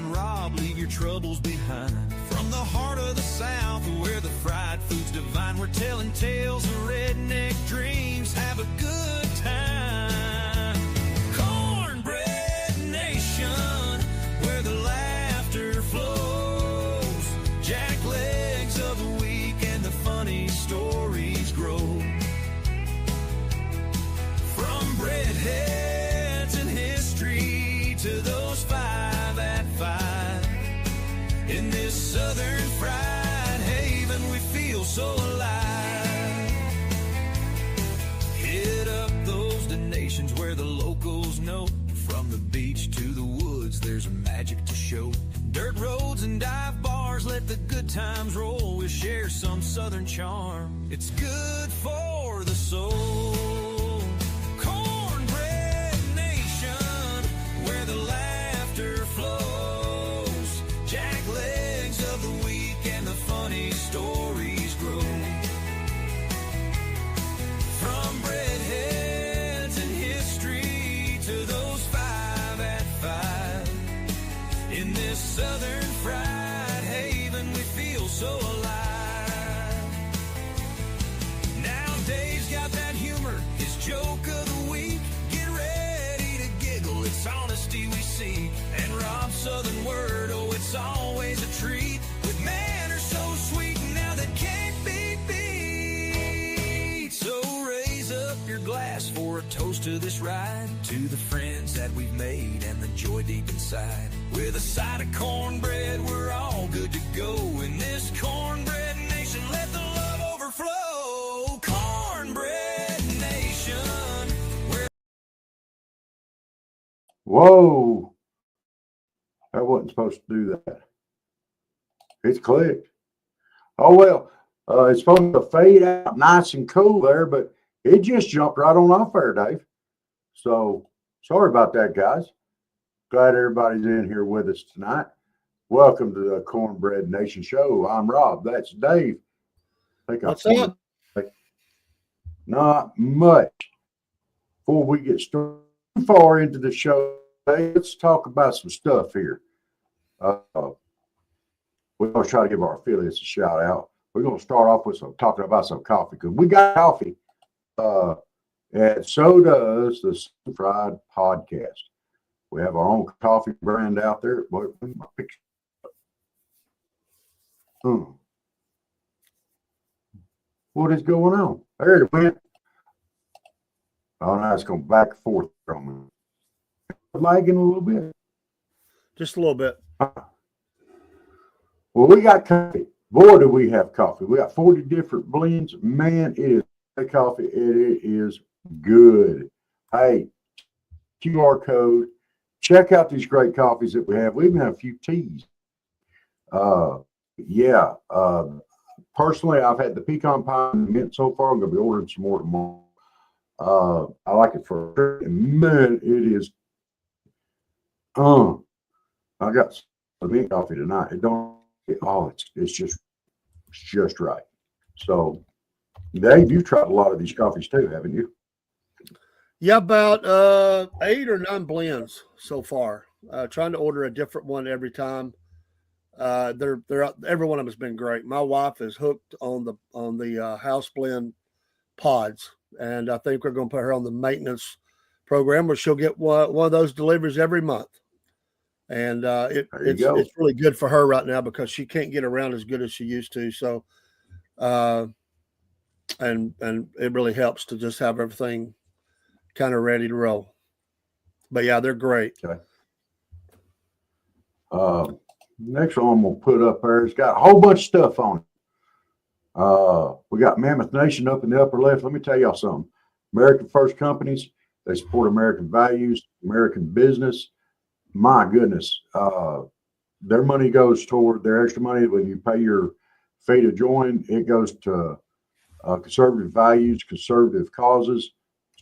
and Rob leave your troubles behind. From the heart of the South, where the fried food's divine, we're telling tales of redneck dreams. Have a good time. Cornbread Nation, where the laughter flows. Jack legs of the week and the funny stories grow. From breadheads and history to those 5 at 5. In this southern fried haven, we feel so alive. Hit up those donations where the locals know. From the beach to the woods, there's a magic to show. Dirt roads and dive bars, let the good times roll. We'll share some southern charm. It's good for the soul. Cornbread Nation, where the laughter flows. Jack legs of the week and the funny stories grow. From breadheads and history to those 5 at 5. In this southern fried haven, we feel so alive. Now Dave's got that humor, his joke of the week. Get ready to giggle, it's honesty we seek. And Rob's southern word, oh, it's always a treat. With manners so sweet, now that can't be beat. So raise up your glass for a toast to this ride, to the friends that we've made and the joy deep inside. With a side of cornbread, we're all good to go. In this Cornbread Nation, let the love overflow. Cornbread Nation. Whoa. I wasn't supposed to do that. It's clicked. Oh, well, it's supposed to fade out nice and cool there, but it just jumped right on off there, Dave. So sorry about that, guys. Glad everybody's in here with us tonight. Welcome to the Cornbread Nation show. I'm Rob. That's Dave. What's up? Not much. Before we get started too far into the show, let's talk about some stuff here. We're going to try to give our affiliates a shout out. We're going to start off with talking about some coffee, because we got coffee, and so does the Southern Fried Podcast. We have our own coffee brand out there. Boy, my picture. What is going on? There it went. Oh, now it's going back and forth from me. Lagging a little bit. Just a little bit. Well, we got coffee. Boy, do we have coffee. We got 40 different blends. Man, it is great coffee. It is good. Hey, QR code. Check out these great coffees that we have. We even have a few teas. Personally, I've had the pecan pie and mint so far. I'm going to be ordering some more tomorrow. I like it for sure. And man, it is. I got some mint coffee tonight. It's just right. So, Dave, you've tried a lot of these coffees too, haven't you? Yeah, about 8 or 9 blends so far. Trying to order a different one every time. They're every one of them has been great. My wife is hooked on the house blend pods, and I think we're going to put her on the maintenance program where she'll get one of those deliveries every month. And it's really good for her right now because she can't get around as good as she used to. So, and it really helps to just have everything kind of ready to roll. But yeah, they're great. Okay. Next one I'm gonna put up there. It's got a whole bunch of stuff on it. We got Mammoth Nation up in the upper left. Let me tell y'all something. American first companies. They support American values, American business. My goodness, their money goes toward their extra money when you pay your fee to join. It goes to conservative values, conservative causes.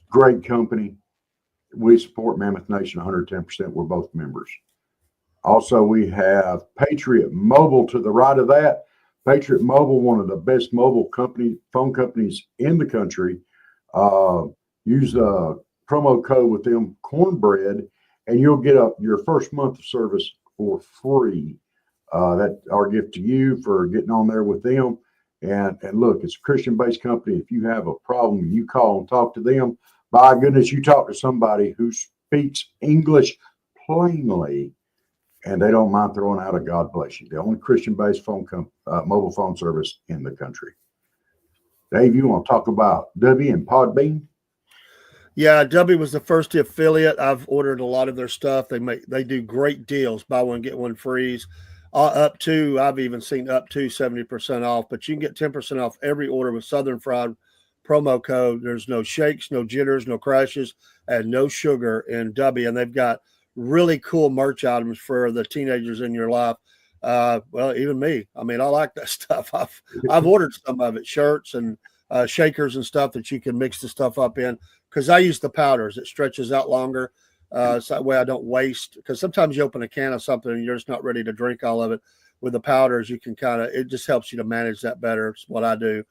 Great company. We support Mammoth Nation 110%. We're both members. Also, we have Patriot Mobile to the right of that. Patriot Mobile, one of the best mobile phone companies in the country. Use the promo code with them, Cornbread, and you'll get your first month of service for free. That's our gift to you for getting on there with them. And look, it's a Christian-based company. If you have a problem, you call and talk to them. By goodness, you talk to somebody who speaks English plainly, and they don't mind throwing out a God bless you. The only Christian-based mobile phone service in the country. Dave, you want to talk about W and Podbean? Yeah, W was the first affiliate. I've ordered a lot of their stuff. They do great deals. Buy one, get one free. I've even seen up to 70% off, but you can get 10% off every order with Southern Fried promo code. There's no shakes, no jitters, no crashes, and no sugar in W. And they've got really cool merch items for the teenagers in your life. Well, even me. I mean, I like that stuff. I've ordered some of it, shirts and shakers and stuff that you can mix the stuff up in, because I use the powders. It stretches out longer. So that way I don't waste, because sometimes you open a can of something and you're just not ready to drink all of it. With the powders, you can it just helps you to manage that better. It's what I do.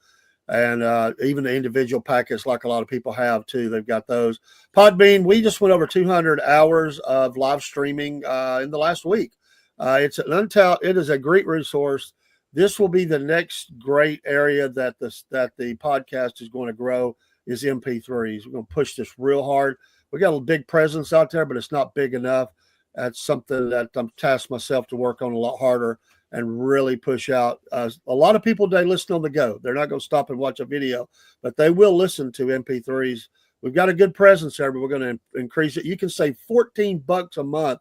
And even the individual packets, like a lot of people have too, they've got those. Podbean, we just went over 200 hours of live streaming in the last week. It is a great resource. This will be the next great area that the podcast is going to grow, is MP3s. We're going to push this real hard. We got a big presence out there, but it's not big enough. That's something that I'm tasked myself to work on a lot harder and really push out. A lot of people today listen on the go. They're not going to stop and watch a video, but they will listen to MP3s. We've got a good presence there, but we're going to increase it. You can save $14 a month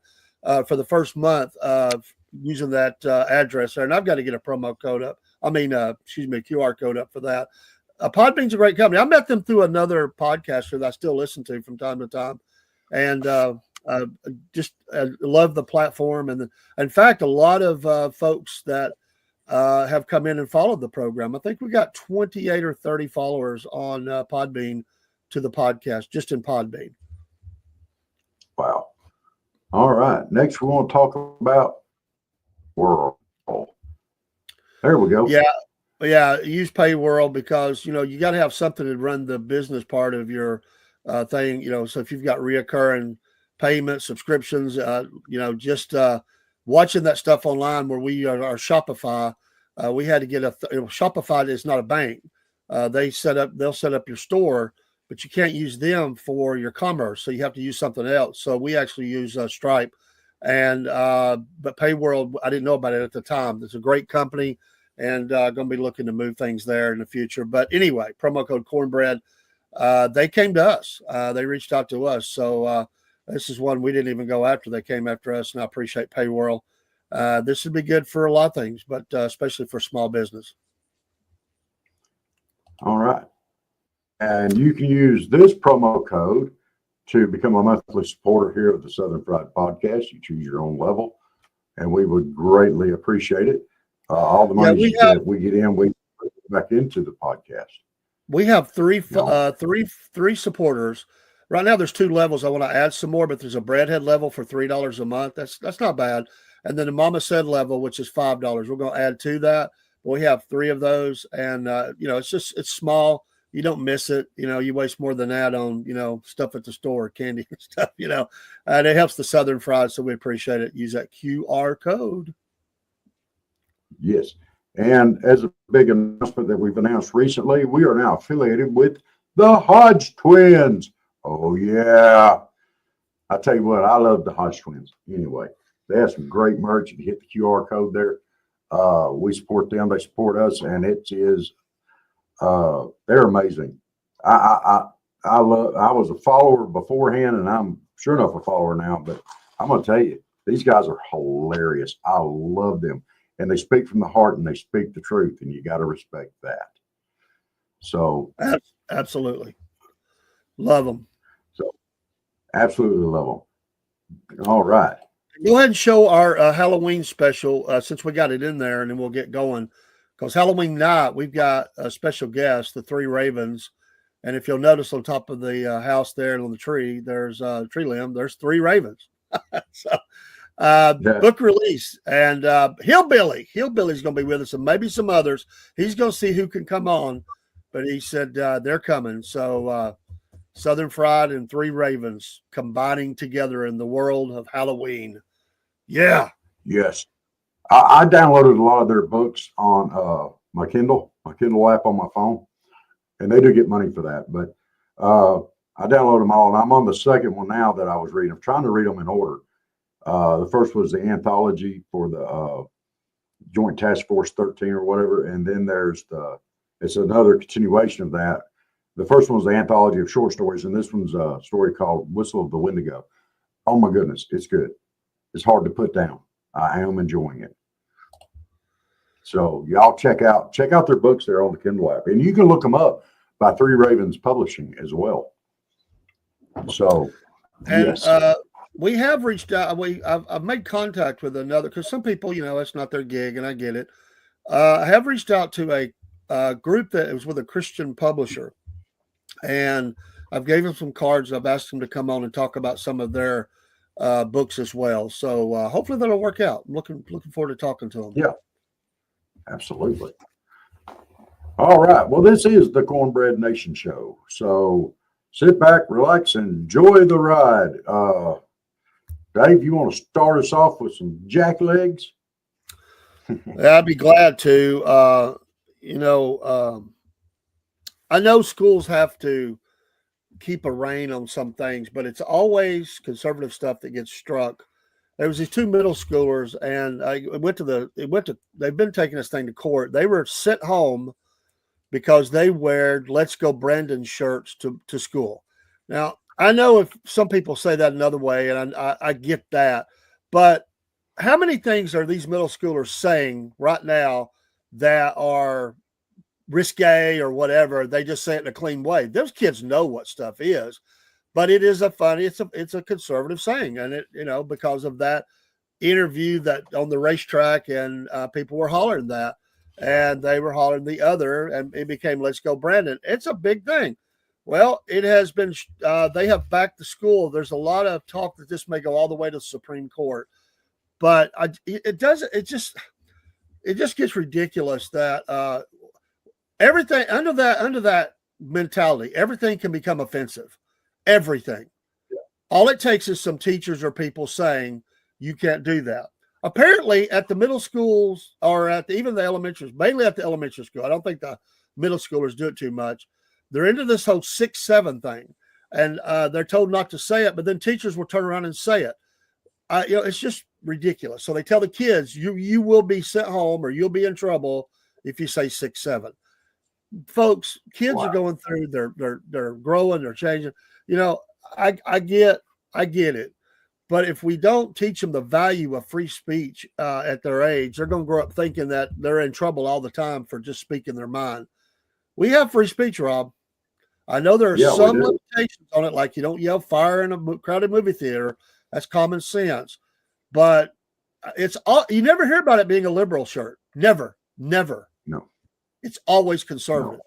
for the first month of using that address there. And I've got to get a promo code up. A QR code up for that. Podbean's a great company. I met them through another podcaster that I still listen to from time to time, and just love the platform. And in fact, a lot of folks that have come in and followed the program. I think we got 28 or 30 followers on Podbean to the podcast, just in Podbean. Wow. All right. Next, we want to talk about World. There we go. Yeah, use PayWorld, because you got to have something to run the business part of your thing. So if you've got reoccurring payments, subscriptions, just watching that stuff online where we are Shopify. We had to get Shopify is not a bank. They'll set up your store, but you can't use them for your commerce. So you have to use something else. So we actually use Stripe, but PayWorld, I didn't know about it at the time. It's a great company. And going to be looking to move things there in the future. But anyway, promo code Cornbread. They came to us. They reached out to us. So this is one we didn't even go after. They came after us, and I appreciate PayWorld. This would be good for a lot of things, but especially for small business. All right. And you can use this promo code to become a monthly supporter here of the Southern Fried Podcast. You choose your own level, and we would greatly appreciate it. All the money that we get in, we put back into the podcast. We have three supporters. Right now, there's 2 levels. I want to add some more, but there's a Breadhead level for $3 a month. That's not bad. And then the Mama Said level, which is $5. We're going to add to that. But we have 3 of those, and it's small. You don't miss it. You waste more than that on stuff at the store, candy and stuff. And it helps the Southern Fried, so we appreciate it. Use that QR code. Yes. And as a big announcement that we've announced recently, we are now affiliated with the Hodge Twins. Oh, yeah. I tell you what, I love the Hodge Twins. Anyway, they have some great merch. You hit the QR code there. We support them. They support us, and it is they're amazing. I was a follower beforehand, and I'm sure enough a follower now, but I'm going to tell you, these guys are hilarious. I love them. And they speak from the heart, and they speak the truth, and you got to respect that. So absolutely love them. So absolutely love them. All right. Go ahead and show our Halloween special since we got it in there, and then we'll get going. Because Halloween night, we've got a special guest, the 3 Ravens. And if you'll notice on top of the house there and on the tree, there's a tree limb. There's 3 Ravens. Book release, and Hillbilly's going to be with us, and maybe some others. He's going to see who can come on, but he said they're coming. So Southern Fried and 3 Ravens combining together in the world of Halloween. Yeah, Yes. I downloaded a lot of their books on my Kindle app on my phone, and they do get money for that. But I downloaded them all, and I'm on the second one now that I was reading. I'm trying to read them in order. The first was the anthology for the Joint Task Force 13 or whatever, and then it's another continuation of that. The first one was the anthology of short stories, and this one's a story called Whistle of the Wendigo. Oh my goodness, it's good. It's hard to put down. I am enjoying it. So y'all check out their books there on the Kindle app, and you can look them up by Three Ravens Publishing as well. So, and yes. We have reached out. I've made contact with another, because some people, it's not their gig, and I get it. I have reached out to a group that was with a Christian publisher, and I've gave them some cards. I've asked them to come on and talk about some of their books as well. So hopefully that'll work out. I'm looking forward to talking to them. Yeah, absolutely. All right. Well, this is the Cornbread Nation show. So sit back, relax, and enjoy the ride. Dave, you want to start us off with some jacklegs? Yeah, I'd be glad to. I know schools have to keep a rein on some things, but it's always conservative stuff that gets struck. There was these two middle schoolers, and they've been taking this thing to court. They were sent home because they wear "Let's Go Brandon" shirts to school. Now, I know if some people say that another way, and I get that, but how many things are these middle schoolers saying right now that are risque or whatever? They just say it in a clean way. Those kids know what stuff is, but it is it's a conservative saying, and it because of that interview that on the racetrack, and people were hollering that, and they were hollering the other, and it became "Let's Go Brandon." It's a big thing. Well, it has been. They have backed the school. There's a lot of talk that this may go all the way to the Supreme Court, but it doesn't. It just gets ridiculous that everything under that mentality, everything can become offensive. Everything. Yeah. All it takes is some teachers or people saying you can't do that. Apparently, at the middle schools or even the elementaries, mainly at the elementary school, I don't think the middle schoolers do it too much. They're into this whole 6-7 thing, and they're told not to say it, but then teachers will turn around and say it. It's just ridiculous. So they tell the kids, you will be sent home, or you'll be in trouble if you say 6-7. Folks, kids are going through, they're growing, they're changing. I get it. But if we don't teach them the value of free speech at their age, they're going to grow up thinking that they're in trouble all the time for just speaking their mind. We have free speech, Rob. I know there are some limitations on it, like you don't yell fire in a crowded movie theater. That's common sense. But you never hear about it being a liberal shirt. Never. No. It's always conservative. No.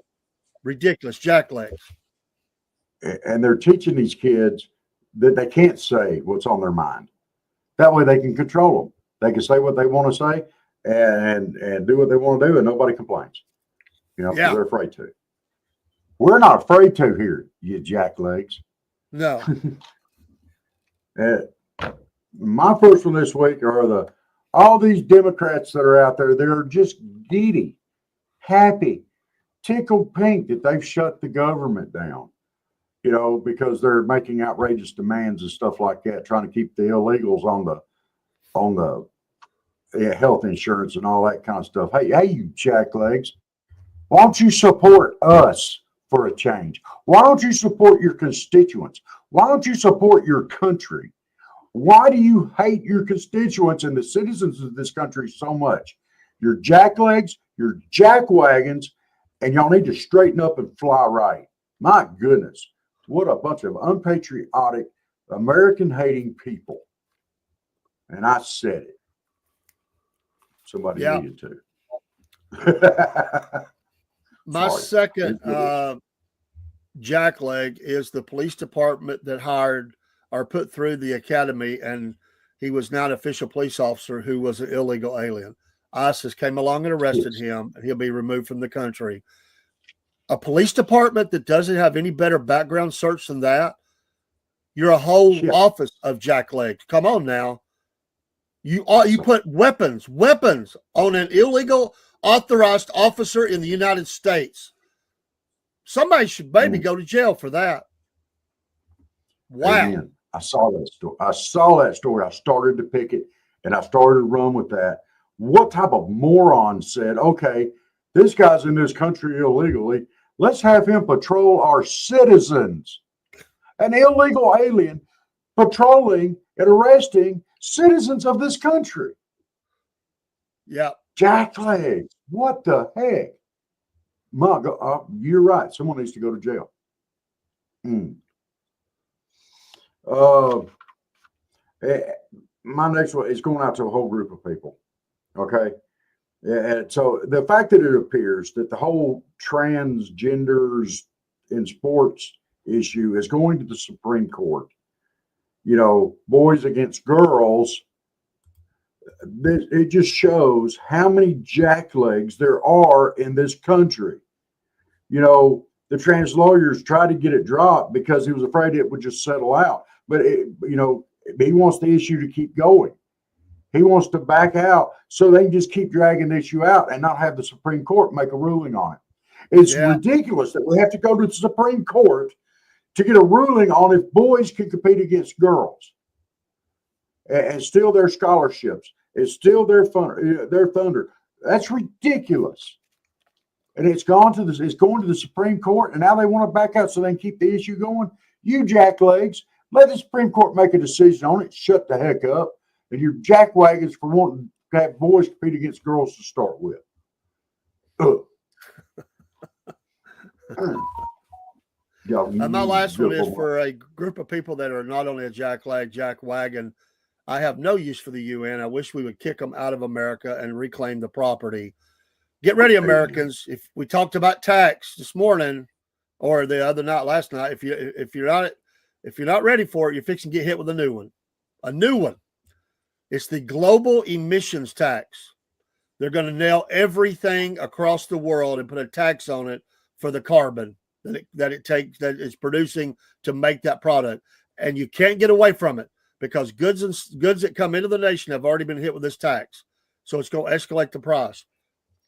Ridiculous. Jacklegs. And they're teaching these kids that they can't say what's on their mind. That way they can control them. They can say what they want to say and do what they want to do, and nobody complains. Because they're afraid to. We're not afraid to here, you jacklegs. No. My first one this week are all these Democrats that are out there. They're just giddy, happy, tickled pink that they've shut the government down. Because they're making outrageous demands and stuff like that, trying to keep the illegals on the health insurance and all that kind of stuff. Hey, you jacklegs, why don't you support us for a change? Why don't you support your constituents? Why don't you support your country? Why do you hate your constituents and the citizens of this country so much? You're jacklegs, you're jackwagons, and y'all need to straighten up and fly right. My goodness. What a bunch of unpatriotic, American-hating people. And I said it. Somebody needed to. My second jackleg is the police department that hired or put through the academy, and he was now an official police officer who was an illegal alien. ISIS came along and arrested him, and he'll be removed from the country. A police department that doesn't have any better background search than that, you're a whole office of jacklegs. Come on now. You put weapons on an illegal authorized officer in the United States. Somebody should maybe go to jail for that. Wow. Amen. I saw that story. I started to pick it and I started to run with that. What type of moron said, okay, this guy's in this country illegally. Let's have him patrol our citizens. An illegal alien patrolling and arresting citizens of this country. Yeah. Jacklegs. What the heck? You're right. Someone needs to go to jail. My next one is going out to a whole group of people. Okay. And so the fact that it appears that the whole transgenders in sports issue is going to the Supreme Court, boys against girls, it just shows how many jacklegs there are in this country. The trans lawyers tried to get it dropped because he was afraid it would just settle out. But, he wants the issue to keep going. He wants to back out so they can just keep dragging the issue out and not have the Supreme Court make a ruling on it. It's ridiculous that we have to go to the Supreme Court to get a ruling on if boys can compete against girls and steal their scholarships and steal their thunder. That's ridiculous. And it's going to the Supreme Court, and now they want to back out so they can keep the issue going. You jacklegs, let the Supreme Court make a decision on it. Shut the heck up. And you're jackwagons for wanting to have boys compete against girls to start with. And my last one is for a group of people that are not only a jackwagon. I have no use for the UN. I wish we would kick them out of America and reclaim the property. Get ready, Americans. If we talked about tax this morning or the other night, last night, if you're not ready for it, you're fixing to get hit with a new one. A new one. It's the global emissions tax. They're going to nail everything across the world and put a tax on it for the carbon that it's producing to make that product. And you can't get away from it because goods that come into the nation have already been hit with this tax. So it's going to escalate the price.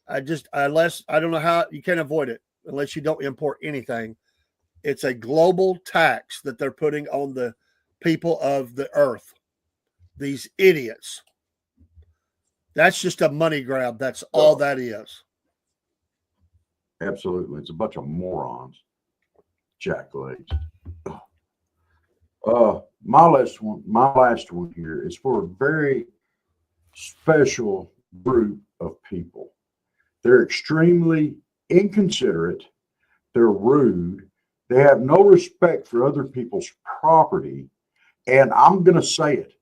I don't know how you can't avoid it unless you don't import anything. It's a global tax that they're putting on the people of the earth. These idiots. That's just a money grab. That's all that is. Absolutely. It's a bunch of morons. Jacklegs. My last one here is for a very special group of people. They're extremely inconsiderate. They're rude. They have no respect for other people's property. And I'm going to say it.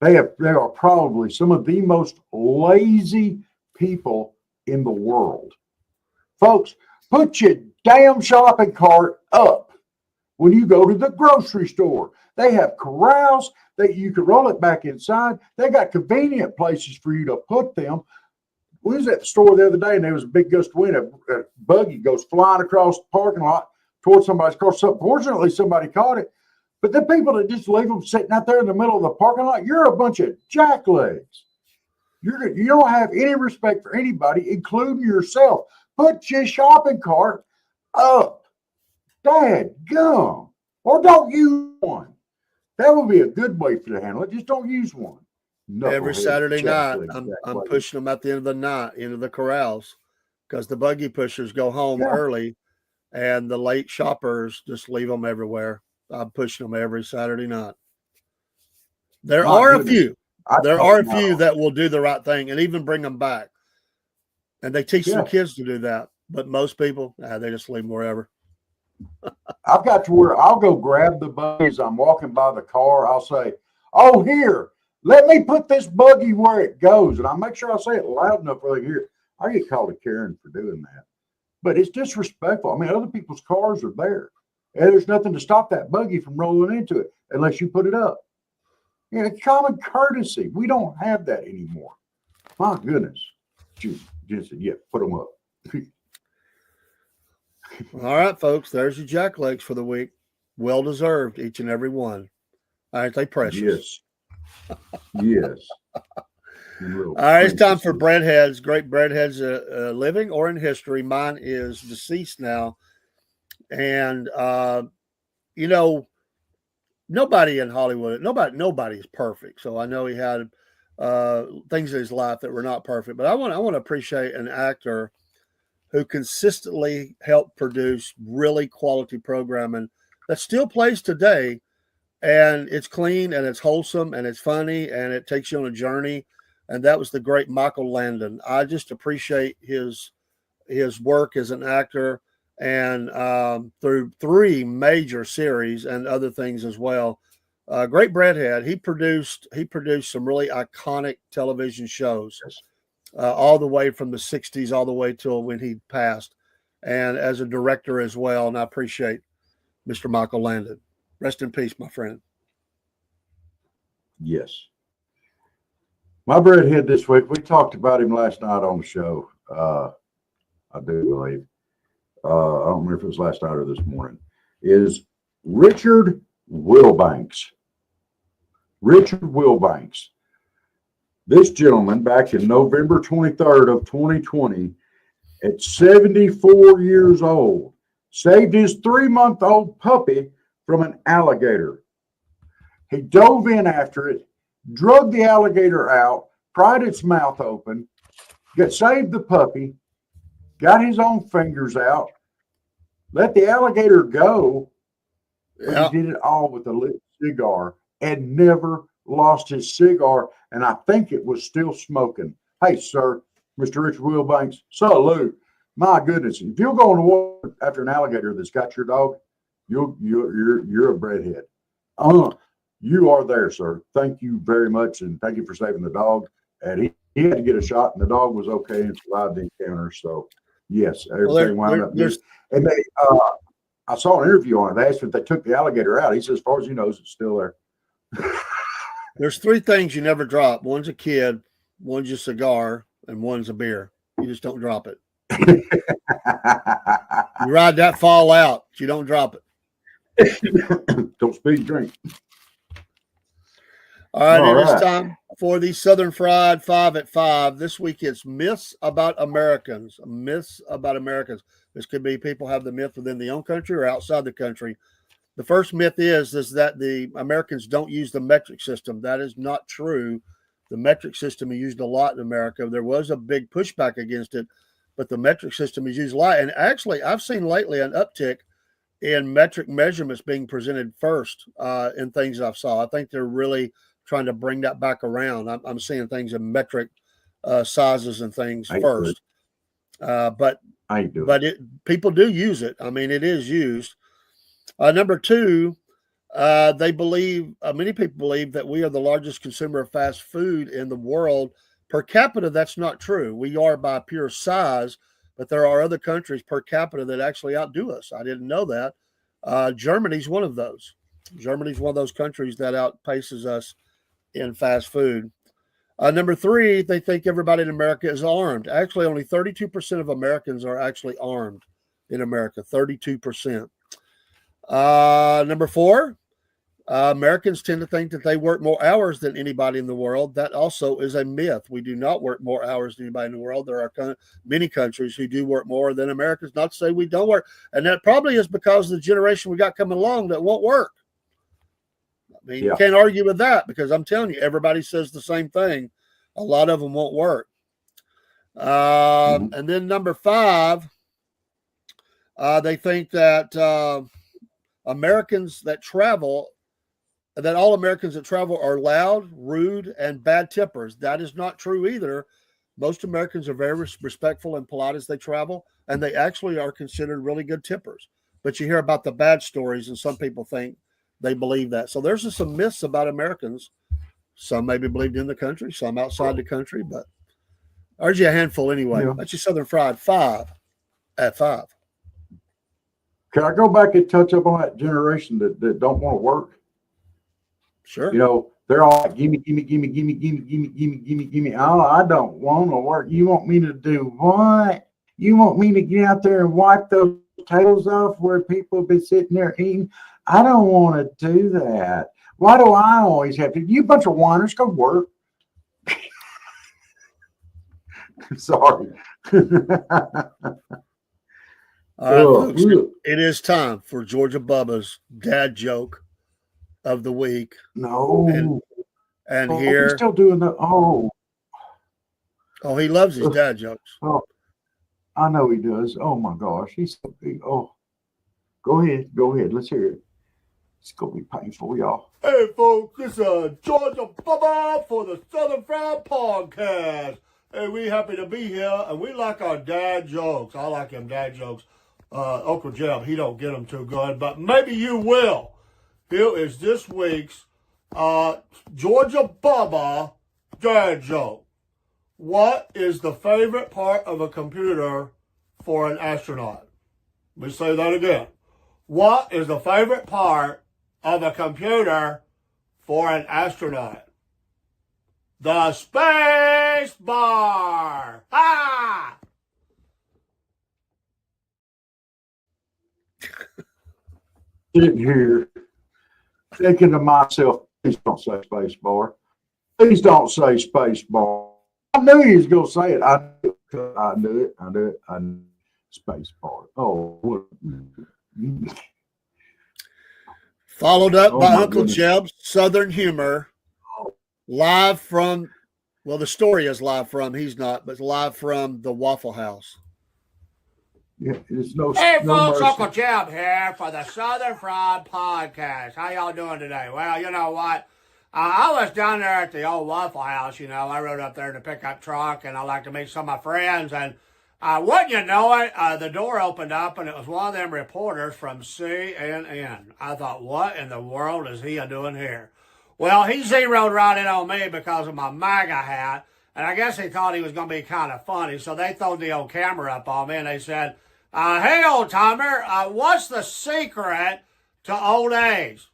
They are probably some of the most lazy people in the world. Folks, put your damn shopping cart up when you go to the grocery store. They have corrals that you can roll it back inside. They got convenient places for you to put them. We was at the store the other day and there was a big gust of wind. A buggy goes flying across the parking lot towards somebody's car. Fortunately, somebody caught it. But the people that just leave them sitting out there in the middle of the parking lot, you're a bunch of jacklegs. You don't have any respect for anybody, including yourself. Put your shopping cart up. Dadgum. Or don't use one. That would be a good way for you to handle it. Just don't use one. Every Saturday night, I'm pushing them at the end of the night into the corrals because the buggy pushers go home early and the late shoppers just leave them everywhere. I'm pushing them every Saturday night. There are a few that will do the right thing and even bring them back. And they teach their kids to do that. But most people, they just leave them wherever. I've got to where I'll go grab the buggies. I'm walking by the car. I'll say, oh, here, let me put this buggy where it goes. And I'll make sure I say it loud enough where they hear it. I get called a Karen for doing that. But it's disrespectful. I mean, other people's cars are there. And there's nothing to stop that buggy from rolling into it unless you put it up. Common courtesy. We don't have that anymore. My goodness. Jen said, put them up. All right, folks. There's your jacklegs for the week. Well deserved, each and every one. Aren't they precious? Yes. Yes. All right, it's time for breadheads. Great breadheads, living or in history. Mine is deceased now, and you know, nobody in Hollywood, nobody is perfect. So I know he had things in his life that were not perfect, but I want to appreciate an actor who consistently helped produce really quality programming that still plays today, and it's clean and it's wholesome and it's funny and it takes you on a journey. And that was the great Michael Landon. I just appreciate his work as an actor, and through 3 major series and other things as well. Great breadhead. He produced some really iconic television shows, all the way from the 60s all the way till when he passed, and as a director as well. And I appreciate Mr. Michael Landon. Rest in peace, my friend. Yes. My breadhead this week, we talked about him last night on the show. I do believe. I don't remember if it was last night or this morning. Is Richard Wilbanks. Richard Wilbanks. This gentleman, back in November 23rd of 2020, at 74 years old, saved his 3-month-old puppy from an alligator. He dove in after it, drug the alligator out, pried its mouth open, saved the puppy, got his own fingers out, let the alligator go, but he did it all with a lit cigar and never lost his cigar, and I think it was still smoking. Hey, sir, Mr. Richard Wilbanks, salute. My goodness, if you'll go on the water after an alligator that's got your dog, you're a breadhead. You are there, sir. Thank you very much, and thank you for saving the dog. And he had to get a shot, and the dog was okay and survived the encounter. So, yes, everything wound up good. And they, I saw an interview on it. They asked if they took the alligator out. He says, as far as he knows, it's still there. There's 3 things you never drop. One's a kid, one's a cigar, and one's a beer. You just don't drop it. You ride that fall out, but you don't drop it. Don't speed drink. All right, it is time for the Southern Fried 5 at 5. This week it's myths about Americans. Myths about Americans. This could be people have the myth within their own country or outside the country. The first myth is that the Americans don't use the metric system. That is not true. The metric system is used a lot in America. There was a big pushback against it, but the metric system is used a lot. And actually, I've seen lately an uptick in metric measurements being presented first in things I've saw. I think they're really trying to bring that back around. I'm seeing things in metric sizes and things first. But people do use it. I mean, it is used. Number 2, they believe, many people believe that we are the largest consumer of fast food in the world. Per capita, that's not true. We are by pure size, but there are other countries per capita that actually outdo us. I didn't know that. Germany's one of those. Germany's one of those countries that outpaces us in fast food. Number 3, they think everybody in America is armed. Actually, only 32% of Americans are actually armed in America. 32%. Number 4, Americans tend to think that they work more hours than anybody in the world. That also is a myth. We do not work more hours than anybody in the world. There are many countries who do work more than Americans. Not to say we don't work. And that probably is because of the generation we got coming along that won't work. I mean, you can't argue with that, because I'm telling you, everybody says the same thing. A lot of them won't work. And then number 5, they think that Americans that travel, that all Americans that travel are loud, rude, and bad tippers. That is not true either. Most Americans are very respectful and polite as they travel, and they actually are considered really good tippers. But you hear about the bad stories, and some people think they believe that. So there's just some myths about Americans. Some maybe believed in the country, some outside the country, but there's you a handful anyway. Yeah. That's your Southern Fried 5 at 5. Can I go back and touch up on that generation that don't want to work? Sure. You know, they're all like, gimme. Oh, I don't want to work. You want me to do what? You want me to get out there and wipe those tails off where people be sitting there eating? I don't want to do that. Why do I always have to? You bunch of whiners, go work. Sorry. All right, folks. Look. It is time for Georgia Bubba's dad joke of the week. No. And He's here, still doing the. he loves his dad jokes. Oh, I know he does. Oh my gosh, he's so big. Oh, go ahead. Let's hear it. It's gonna be painful, y'all. Hey, folks, this is Georgia Bubba for the Southern Fried Podcast. Hey, we happy to be here, and we like our dad jokes. I like them dad jokes. Uncle Jeb, he don't get them too good, but maybe you will. Here is this week's Georgia Bubba dad joke. What is the favorite part of a computer for an astronaut? Let me say that again. What is the favorite part of a computer for an astronaut? The space bar. Ah! Sitting here thinking to myself, please don't say space bar. Please don't say space bar. I knew he was going to say it. I knew it. Space bar. Oh. Followed up by Uncle goodness. Jeb's Southern humor, live from, the story is live from, he's not, but live from the Waffle House. Yeah, there's no. Hey, no folks, mercy. Uncle Jeb here for the Southern Fried Podcast. How y'all doing today? Well, you know what? I was down there at the old Waffle House. I rode up there in the pickup truck, and I like to meet some of my friends. And wouldn't you know it, the door opened up, and it was one of them reporters from CNN. I thought, what in the world is he doing here? Well, he zeroed right in on me because of my MAGA hat, and I guess he thought he was going to be kind of funny. So they threw the old camera up on me, and they said, hey, old timer, what's the secret to old age?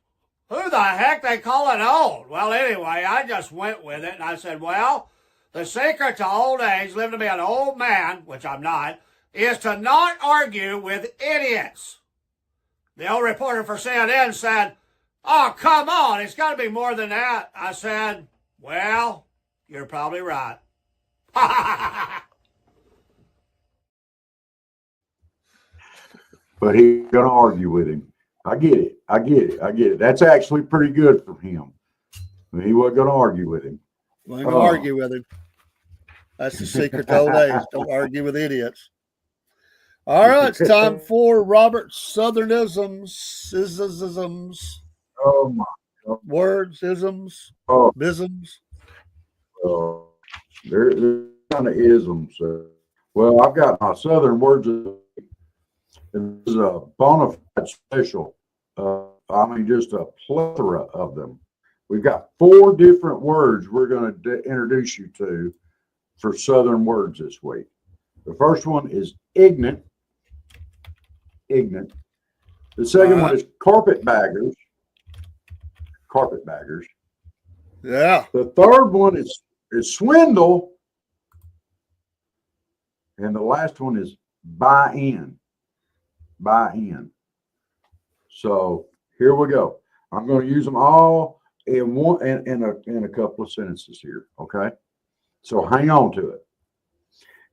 Who the heck they call it old? Well, anyway, I just went with it, and I said, well, the secret to old age, living to be an old man, which I'm not, is to not argue with idiots. The old reporter for CNN said, oh, come on, it's got to be more than that. I said, well, you're probably right. But he's going to argue with him. I get it. That's actually pretty good for him. He wasn't going to argue with him. Wasn't going to argue with him. That's the secret to old age. Don't argue with idiots. All right, it's time for Robert's Southernisms. Oh my God. Words, isms, Oh, bisms. There's kind of isms. Well, I've got my Southern words. This is a bona fide special. Just a plethora of them. We've got 4 different words we're going to introduce you to for Southern words this week. The first one is ignorant. The second one is carpetbaggers. Yeah. The third one is swindle. And the last one is buy in. So here we go. I'm going to use them all in a couple of sentences here. Okay. So hang on to it.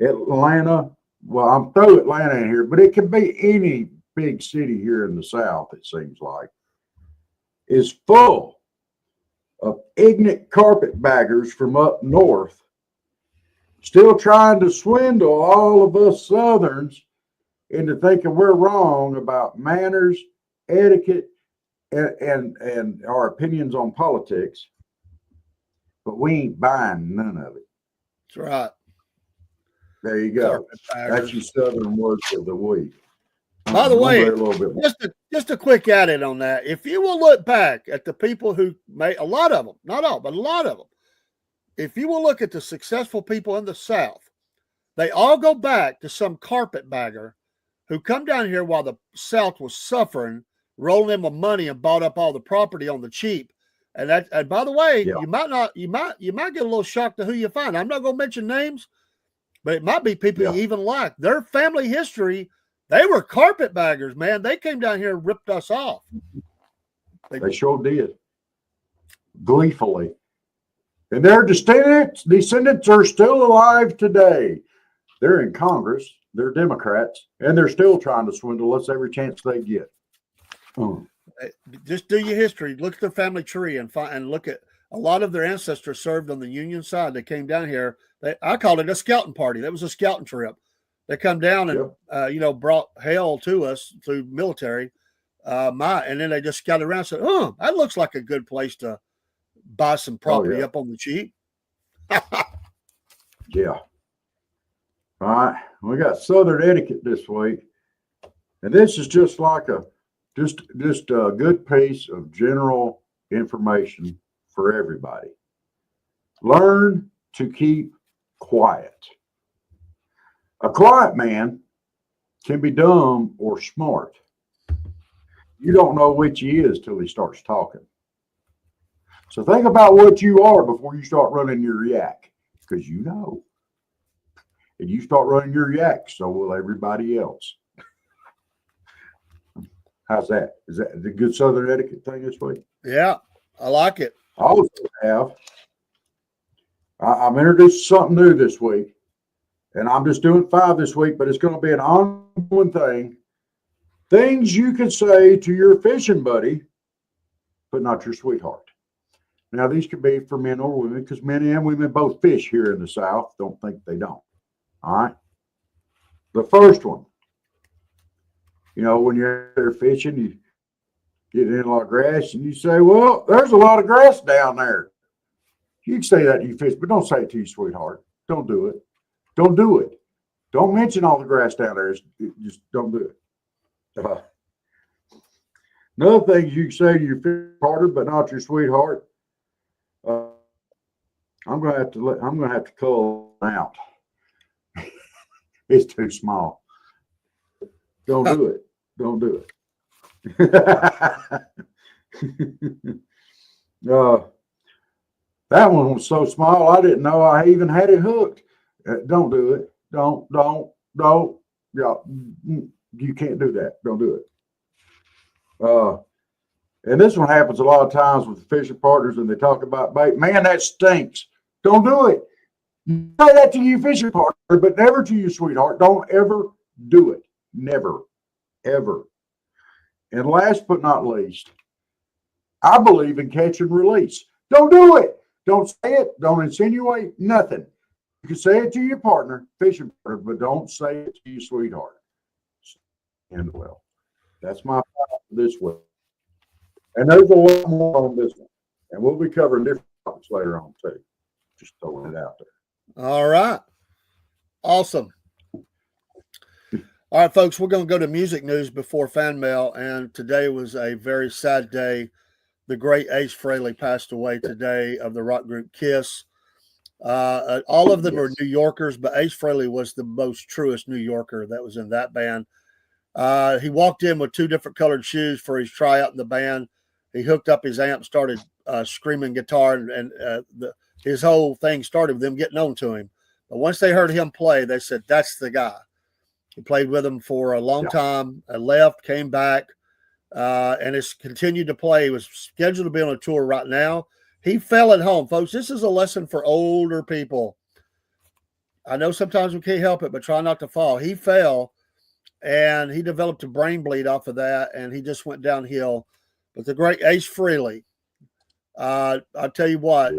Atlanta. Well, I'm through Atlanta in here, but it could be any big city here in the South, it seems like, is full of ignorant carpetbaggers from up north, still trying to swindle all of us Southerns into thinking we're wrong about manners, etiquette, and our opinions on politics. But we ain't buying none of it. That's right. There you go. That's your Southern words of the week. By the way, a little bit more. just a quick add-in on that. If you will look back at the people who made, a lot of them, not all, but a lot of them, if you will look at the successful people in the South, they all go back to some carpetbagger who come down here while the South was suffering, rolling in with money and bought up all the property on the cheap. And by the way, you might get a little shocked to who you find. I'm not going to mention names, but it might be people you even like. Their family history, they were carpetbaggers, man. They came down here and ripped us off. They sure did. Gleefully. And their descendants are still alive today. They're in Congress, they're Democrats, and they're still trying to swindle us every chance they get. Just do your history. Look at their family tree and look at a lot of their ancestors served on the Union side. They came down here. I called it a scouting party. That was a scouting trip. They come down and brought hell to us through military. And then they just scouted around and said, "Oh, that looks like a good place to buy some property up on the cheap." Yeah. All right. We got Southern etiquette this week. And this is just like just a good piece of general information for everybody. Learn to keep quiet. A quiet man can be dumb or smart. You don't know which he is till he starts talking. So think about what you are before you start running your yak, because you know. And you start running your yak, so will everybody else. How's that? Is that the good Southern etiquette thing this week? Yeah, I like it. I also have. I'm introducing something new this week, and I'm just doing 5 this week, but it's going to be an ongoing thing. Things you can say to your fishing buddy, but not your sweetheart. Now, these could be for men or women, because men and women both fish here in the South. Don't think they don't. All right. The first one, when you're there fishing, you get in a lot of grass and you say, "Well, there's a lot of grass down there." You can say that to your fish, but don't say it to your sweetheart. Don't do it. Don't do it. Don't mention all the grass down there. Just don't do it. Another thing you can say to your fish partner, but not your sweetheart. I'm gonna have to cull out. It's too small. Don't do it. Don't do it. That one was so small, I didn't know I even had it hooked. Don't do it. Don't. Yeah, you can't do that. Don't do it. And this one happens a lot of times with fishing partners, and they talk about bait. Man, that stinks. Don't do it. You say that to your fishing partner, but never to your sweetheart. Don't ever do it. Never, ever. And last but not least, I believe in catch and release. Don't do it. Don't say it. Don't insinuate nothing. You can say it to your partner, fishing partner, but don't say it to your sweetheart. And well, that's my thought for this week. And there's a lot more on this one. And we'll be covering different topics later on, too. Just throwing it out there. All right. Awesome. All right, folks, we're going to go to music news before fan mail. And today was a very sad day. The great Ace Frehley passed away today of the rock group Kiss. All of them are New Yorkers, but Ace Frehley was the most truest New Yorker that was in that band. He walked in with 2 different colored shoes for his tryout in the band. He hooked up his amp, started screaming guitar, and his whole thing started with them getting on to him. But once they heard him play, they said, "That's the guy." He played with them for a long time, left, came back, and has continued to play. He was scheduled to be on a tour right now. He fell at home, folks. This is a lesson for older people. I know sometimes we can't help it, but try not to fall. He fell, and he developed a brain bleed off of that, and he just went downhill. But the great Ace Frehley, I'll tell you what,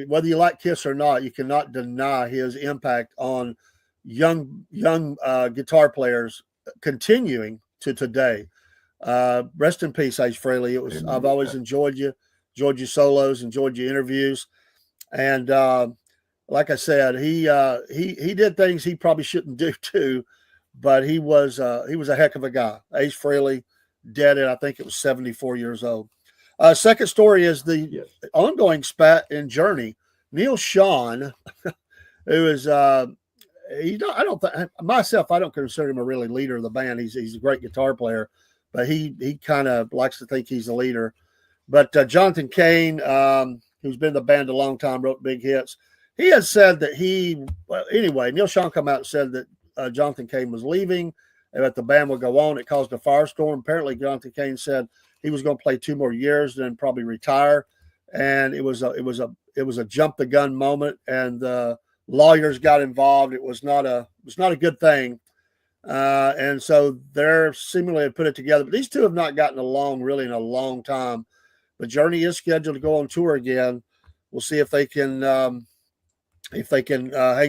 whether you like Kiss or not, you cannot deny his impact on young guitar players continuing to today. Rest in peace, Ace Frehley. I've always enjoyed your solos, enjoyed your interviews, and like I said, he did things he probably shouldn't do too, but he was a heck of a guy. Ace Frehley, dead at I think it was 74 years old. Second story is the ongoing spat in Journey. Neil Sean, who is I don't consider him a really leader of the band. He's a great guitar player, but he kind of likes to think he's the leader. But Jonathan Cain, who's been in the band a long time, wrote big hits. He has said that Neil Sean come out and said that Jonathan Cain was leaving and that the band would go on. It caused a firestorm. Apparently, Jonathan Cain said he was going to play 2 more years, then probably retire. and it was a jump the gun moment, and the lawyers got involved. It was not a good thing, and so they're seemingly have put it together. But these two have not gotten along really in a long time. But Journey is scheduled to go on tour again. We'll see if they can hang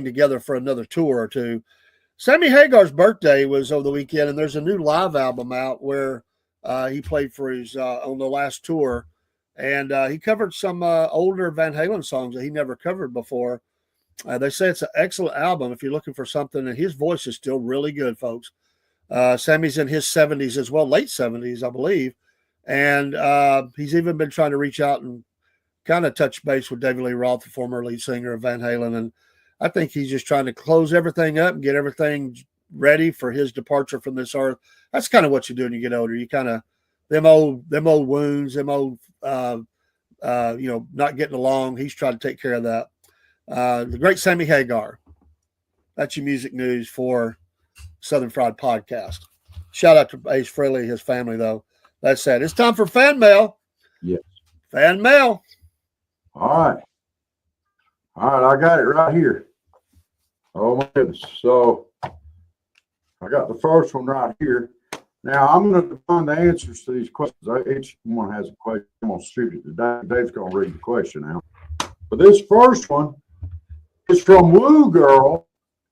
together for another tour or two. Sammy Hagar's birthday was over the weekend, and there's a new live album out where he played for his on the last tour, and he covered some older Van Halen songs that he never covered before. They say it's an excellent album if you're looking for something, and his voice is still really good, folks. Sammy's in his 70s as well, late 70s, I believe, and he's even been trying to reach out and kind of touch base with David Lee Roth, the former lead singer of Van Halen, and I think he's just trying to close everything up and get everything ready for his departure from this earth. That's kind of what you do when you get older. You kind of them old wounds, them old not getting along. He's trying to take care of that. The great Sammy Hagar. That's your music news for Southern Fried Podcast. Shout out to Ace Frehley, his family, though. That's sad. It's time for fan mail. Yes. Fan mail. All right, I got it right here. Oh my goodness. So I got the first one right here. Now I'm going to define the answers to these questions. Each one has a question. I'm going to shoot it to Dave. Dave's going to read the question out. But this first one is from Woo Girl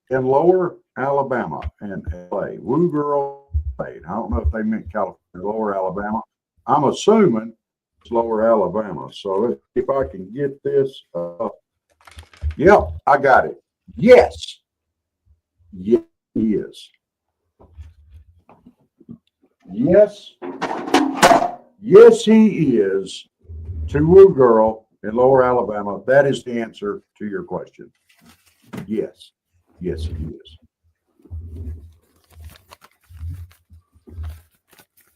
in Lower Alabama and LA. Woo Girl, I don't know if they meant California, Lower Alabama. I'm assuming it's Lower Alabama. So let's see if I can get this. Yep, I got it. Yes. Yes, he is. Yes. Yes, he is. To Woo Girl in Lower Alabama. That is the answer to your question. Yes. Yes, he is.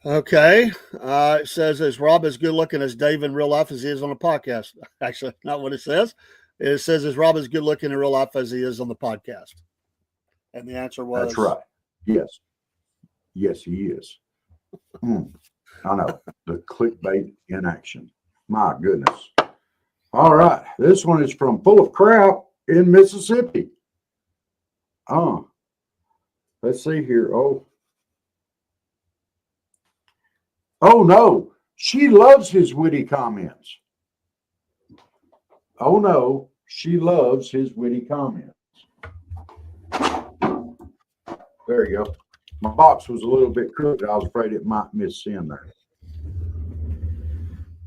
Okay. It says, is Rob as good looking as Dave in real life as he is on the podcast? Actually, not what it says. It says, is Rob as good looking in real life as he is on the podcast? And the answer was, that's right. Yes. Yes, he is. I know. The clickbait in action. My goodness. All right. This one is from Full of Crap in Mississippi. Let's see here. Oh no. She loves his witty comments. Oh no. She loves his witty comments. There you go. My box was a little bit crooked. I was afraid it might miss in there.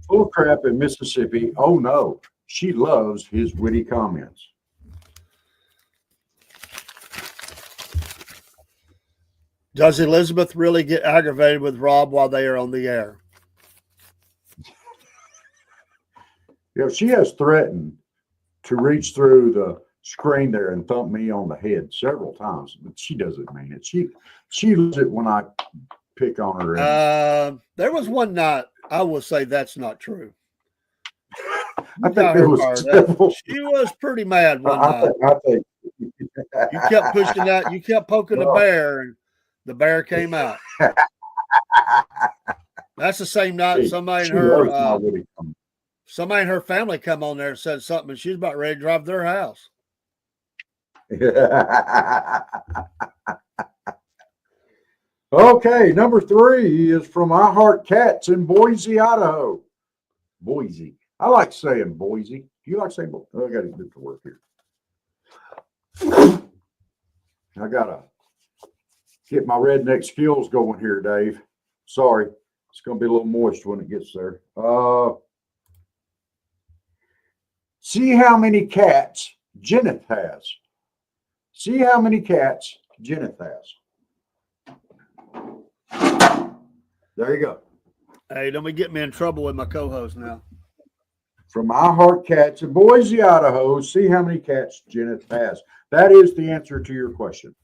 Full of Crap in Mississippi. Oh no. She loves his witty comments. Does Elizabeth really get aggravated with Rob while they are on the air? She has threatened to reach through the screen there and thump me on the head several times, but she doesn't mean it. She loves it when I pick on her. There was one night, I will say that's not true. I think there was several. She was pretty mad one night. I think you kept pushing that. You kept poking the bear, and the bear came out. That's the same night somebody in her family come on there and said something, and she's about ready to drive their house. Okay, number 3 is from I Heart Cats in Boise, Idaho. Boise. I like saying Boise. Do you like saying Boise? Oh, I got to get to work here. I got to get my redneck skills going here, Dave. Sorry. It's going to be a little moist when it gets there. See how many cats Jenneth has. See how many cats Jenneth has. There you go. Hey, don't be getting me in trouble with my co-host now. From I Heart Cats in Boise, Idaho, see how many cats Jenneth has. That is the answer to your question.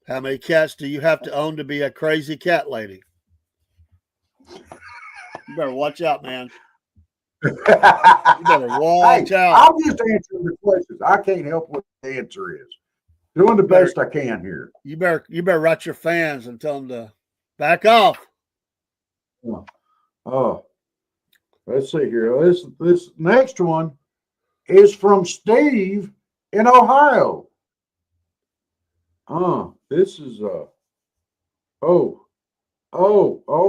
How many cats do you have to own to be a crazy cat lady? You better watch out, man. You better watch out. I'm just answering the questions. I can't help what the answer is. Doing the best I can here. You better write your fans and tell them to Back off. Oh, let's see here. This next one is from Steve in Ohio. This is oh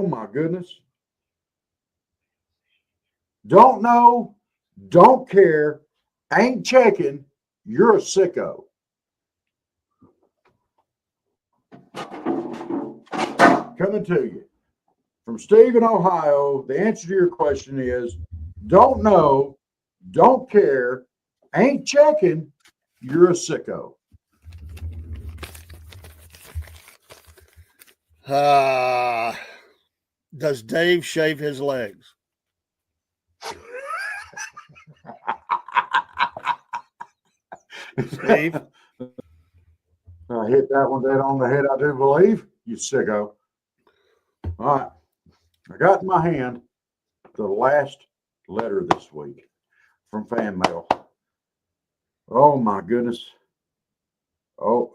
my goodness. Don't know, don't care, ain't checking, you're a sicko. Coming to you from Steve in Ohio. The answer to your question is don't know, don't care, ain't checking, you're a sicko. Does Dave shave his legs? Steve? I hit that one dead on the head, I do believe. You sicko. All right. I got in my hand the last letter this week from fan mail. Oh, my goodness. Oh,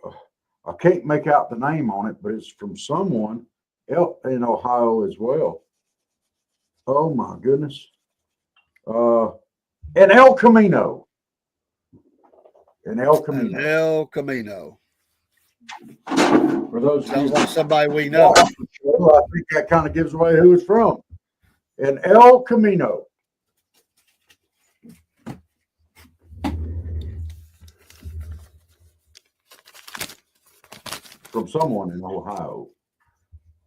I can't make out the name on it, but it's from someone else in Ohio as well. Oh, my goodness. In El Camino. In El Camino. An El Camino. For those of Sounds you like somebody we know. I think that kind of gives away who it's from. In El Camino. From someone in Ohio.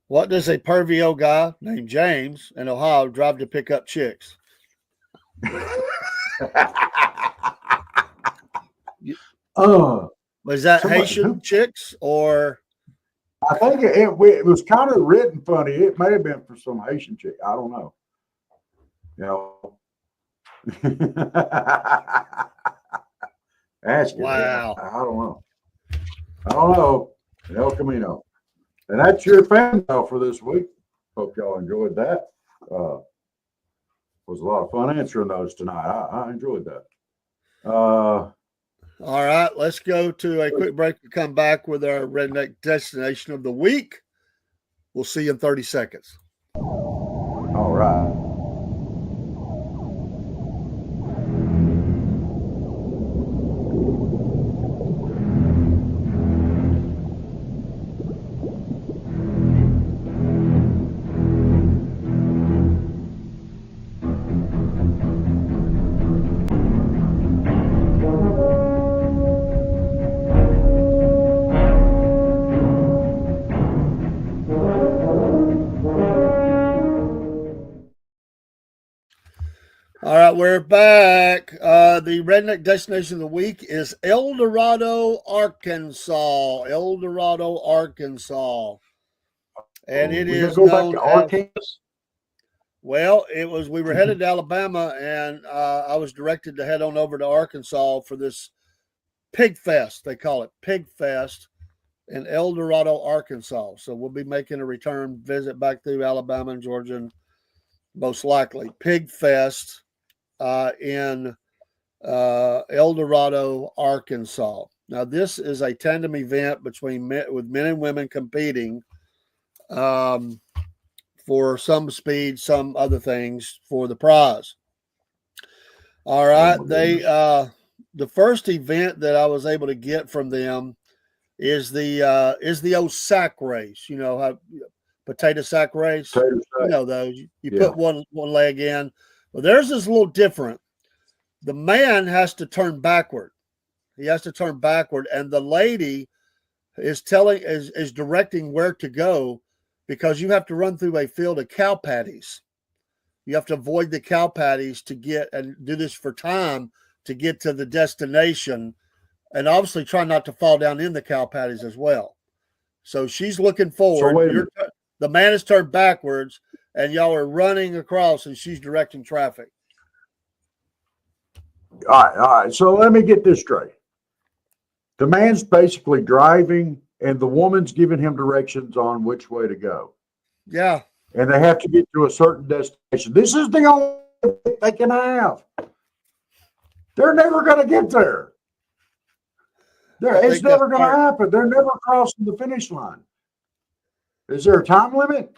What does a pervy old guy named James in Ohio drive to pick up chicks? Was that Haitian chicks or? I think it was kind of written funny. It may have been for some Haitian chick. I don't know. You know. Ask it. Wow. I don't know. I don't know. El Camino. And that's your fan mail for this week. Hope y'all enjoyed that. Was a lot of fun answering those tonight. I enjoyed that. All right, let's go to a quick break and come back with our redneck destination of the week. We'll see you in 30 seconds. All right. All right, we're back. The redneck destination of the week is El Dorado, Arkansas. El Dorado, Arkansas. And it is known as, well, it was, we were headed to Alabama, and I was directed to head on over to Arkansas for this Pig Fest. They call it Pig Fest in El Dorado, Arkansas. So we'll be making a return visit back through Alabama and Georgia, and most likely Pig Fest in El Dorado, Arkansas. Now, this is a tandem event between with men and women competing for some speed, some other things for the prize. All right, the first event that I was able to get from them is the old sack race. You know how potato sack race. Potato sack. You know those. You put one leg in. Well, theirs is a little different. The man has to turn backward. He has to turn backward, and the lady is directing where to go, because you have to run through a field of cow patties. You have to avoid the cow patties to get, and do this for time, to get to the destination, and obviously try not to fall down in the cow patties as well. So she's looking forward. The man is turned backwards, and y'all are running across, and she's directing traffic. All right. So let me get this straight. The man's basically driving, and the woman's giving him directions on which way to go. Yeah. And they have to get to a certain destination. This is the only thing they can have. They're never going to get there. It's never going to happen. They're never crossing the finish line. Is there a time limit?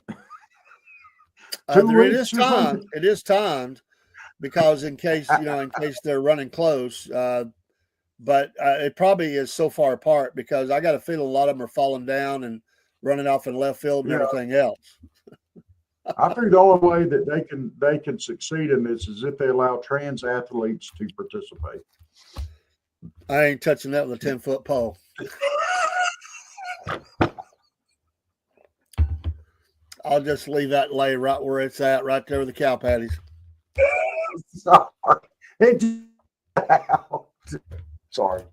2 It weeks is or timed. something? It is timed because in case they're running close. But it probably is so far apart because I got a feeling a lot of them are falling down and running off in left field and Yeah. everything else. I think the only way that they can succeed in this is if they allow trans athletes to participate. I ain't touching that with a 10-foot pole. I'll just leave that lay right where it's at, right there with the cow patties. Sorry. Sorry.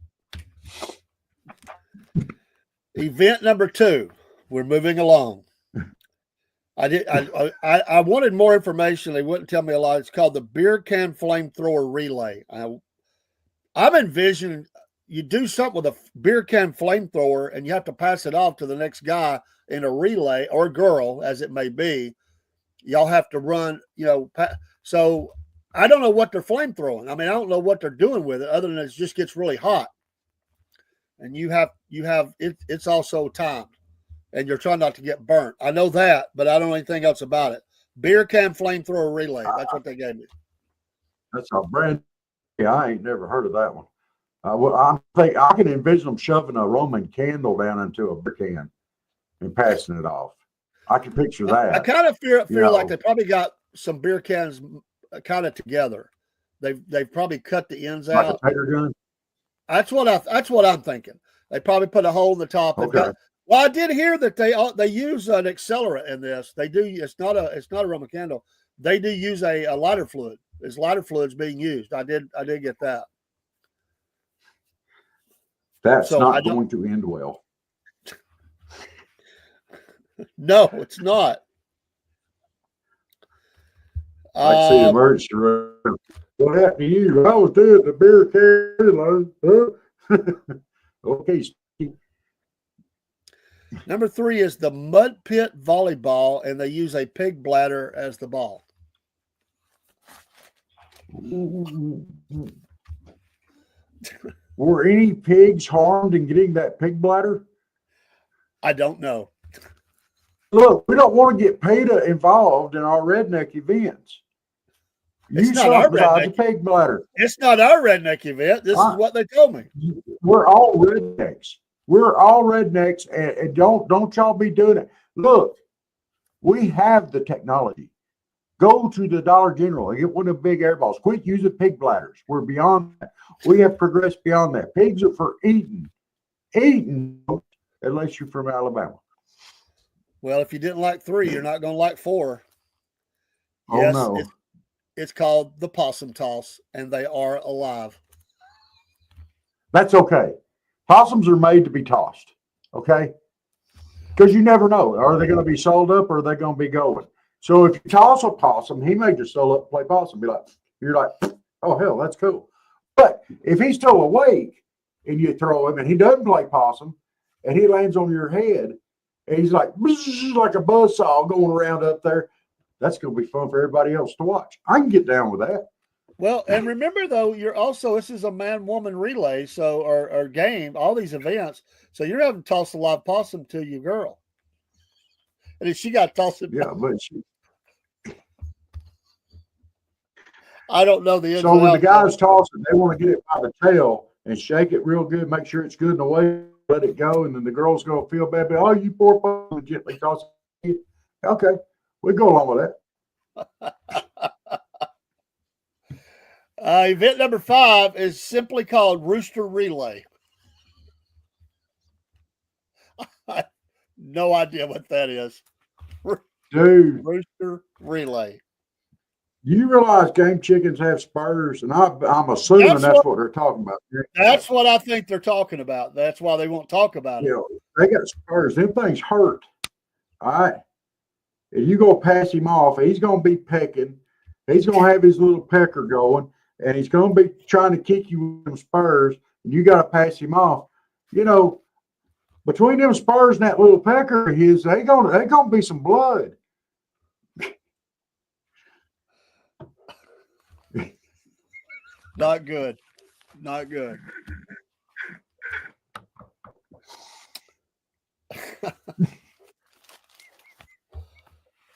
Event number 2. We're moving along. I wanted more information. They wouldn't tell me a lot. It's called the Beer Can Flamethrower Relay. I'm envisioning you do something with a beer can flamethrower and you have to pass it off to the next guy in a relay, or girl, as it may be. Y'all have to run, so I don't know what they're flamethrowing. I mean, I don't know what they're doing with it other than it just gets really hot. And you have it's also timed. And you're trying not to get burnt. I know that, but I don't know anything else about it. Beer can flamethrower relay. That's what they gave me. That's a brand. Yeah, I ain't never heard of that one. Well, I think I can envision them shoving a Roman candle down into a beer can and passing it off. I can picture that. I kind of feel like they probably got some beer cans kind of together. They've probably cut the ends like out. a tater gun. That's what I'm thinking. They probably put a hole in the top. Okay. Well, I did hear that they use an accelerant in this. They do. It's not a Roman candle. They do use a lighter fluid. There's lighter fluids being used. I did get that. That's not going to end well. No, it's not. I see emergency room. What happened to you? I was doing the beer can. Okay. Number 3 is the mud pit volleyball, and they use a pig bladder as the ball. Were any pigs harmed in getting that pig bladder? I don't know. Look, we don't want to get PETA involved in our redneck events. It's not our redneck. The pig bladder. It's not our redneck event. This is what they told me. We're all rednecks. We're all rednecks, and don't y'all be doing it. Look, we have the technology. Go to the Dollar General and get one of the big air balls. Quit using pig bladders. We're beyond that. We have progressed beyond that. Pigs are for eating, unless you're from Alabama. Well, if you didn't like 3, you're not going to like 4. Oh, yes, no. It's called the possum toss, and they are alive. That's okay. Possums are made to be tossed, okay? Because you never know. Are they going to be sold up or are they going to be going? So if you toss a possum, he may just sold up and play possum. You're like, oh, hell, that's cool. But if he's still awake and you throw him and he doesn't play possum and he lands on your head and he's like a buzzsaw going around up there, that's going to be fun for everybody else to watch. I can get down with that. Well, and remember though, this is a man-woman relay, so or game, all these events. So you're having to toss a live possum to your girl, and if she got tossed, I don't know the. So when the guys toss it, they want to get it by the tail and shake it real good, make sure it's good in the way, let it go, and then the girl's going to feel bad. But, oh, you poor possum, gently toss it. Okay, we go along with that. Event number 5 is simply called Rooster Relay. I have no idea what that is. Dude. Rooster Relay. Do you realize game chickens have spurs? And I'm assuming that's what they're talking about. That's what I think they're talking about. That's why they won't talk about it. They got spurs. Them things hurt. All right. If you go pass him off, he's going to be pecking. He's going to have his little pecker going. And he's going to be trying to kick you with them spurs, and you got to pass him off. Between them spurs and that little pecker of his, they gonna be some blood. Not good. Not good.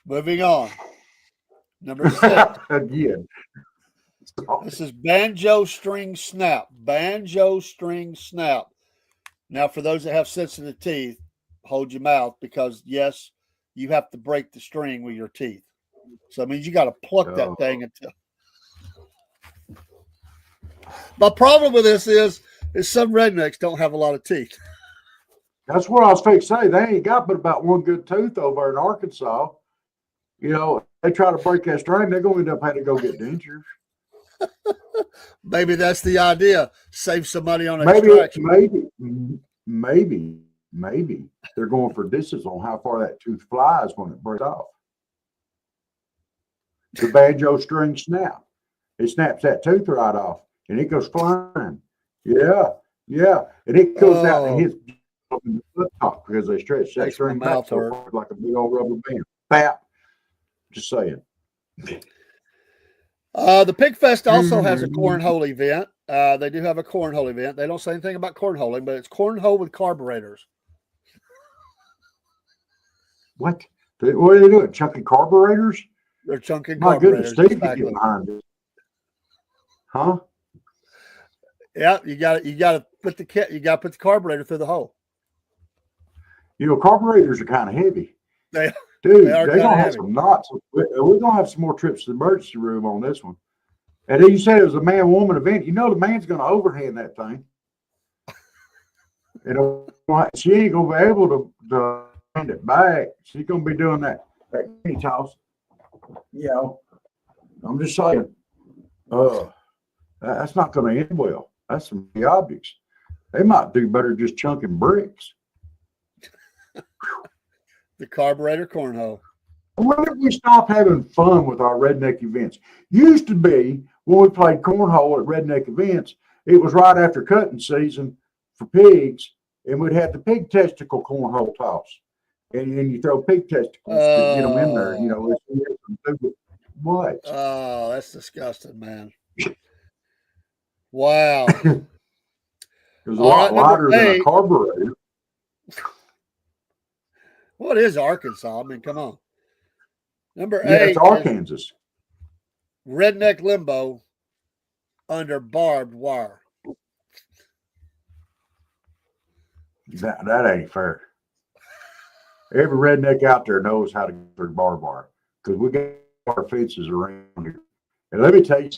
Moving on. Number 6. Again. This is banjo string snap. Banjo string snap. Now, for those that have sensitive teeth, hold your mouth because, yes, you have to break the string with your teeth. So it means you got to pluck that thing until. My problem with this is some rednecks don't have a lot of teeth. That's what I was fixing to say. They ain't got but about one good tooth over in Arkansas. You know, they try to break that string, they're going to end up having to go get dentures. Maybe that's the idea. Save some money on extraction. Maybe they're going for distance on how far that tooth flies when it breaks off. The banjo string snap. It snaps that tooth right off and it goes flying. Yeah. And it goes out and hits the foot top because they stretch that string back so far like a big old rubber band. Bap. Just saying. The Pig Fest also has a cornhole event. They do have a cornhole event. They don't say anything about cornholing, but it's cornhole with carburetors. What? What are they doing? Chunking carburetors? They're chunking My carburetors. goodness, Steve can get behind it. Huh? Yeah, you got to put the carburetor through the hole. You know, carburetors are kind of heavy. They're gonna have some knots. We're gonna have some more trips to the emergency room on this one. And then you said it was a man-woman event. You know, the man's gonna overhand that thing. She ain't gonna be able to hand it back. She's gonna be doing that knee toss. You know, I'm just saying. That's not gonna end well. That's some big objects. They might do better just chunking bricks. The carburetor cornhole. When did we stop having fun with our redneck events? Used to be when we played cornhole at redneck events, it was right after cutting season for pigs, and we'd have the pig testicle cornhole toss. And then you throw pig testicles to get them in there. You know, what? Oh, that's disgusting, man. Wow. It was a lot lighter than a carburetor. What is Arkansas? I mean, come on. Number 8. It's Arkansas. Redneck limbo under barbed wire. That ain't fair. Every redneck out there knows how to get through barbed wire because we got our fences around here. And let me tell you,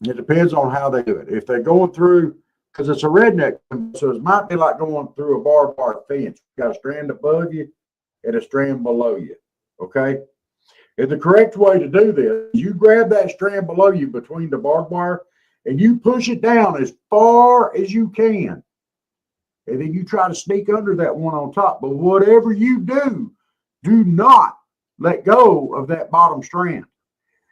it depends on how they do it. If they're going through, because it's a redneck, so it might be like going through a barbed wire fence. You got a strand above you and a strand below you. Okay? And the correct way to do this, you grab that strand below you between the barbed wire and you push it down as far as you can. And then you try to sneak under that one on top. But whatever you do, do not let go of that bottom strand.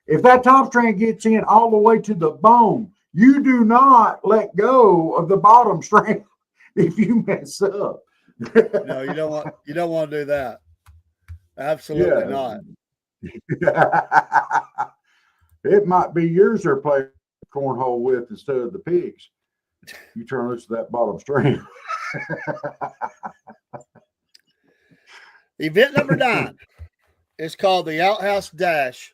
If that top strand gets in all the way to the bone, you do not let go of the bottom strand if you mess up. No, you don't want to do that. Absolutely not. It might be yours they're playing cornhole with instead of the pigs. You turn loose that bottom strand. Event number 9 is called the Outhouse Dash.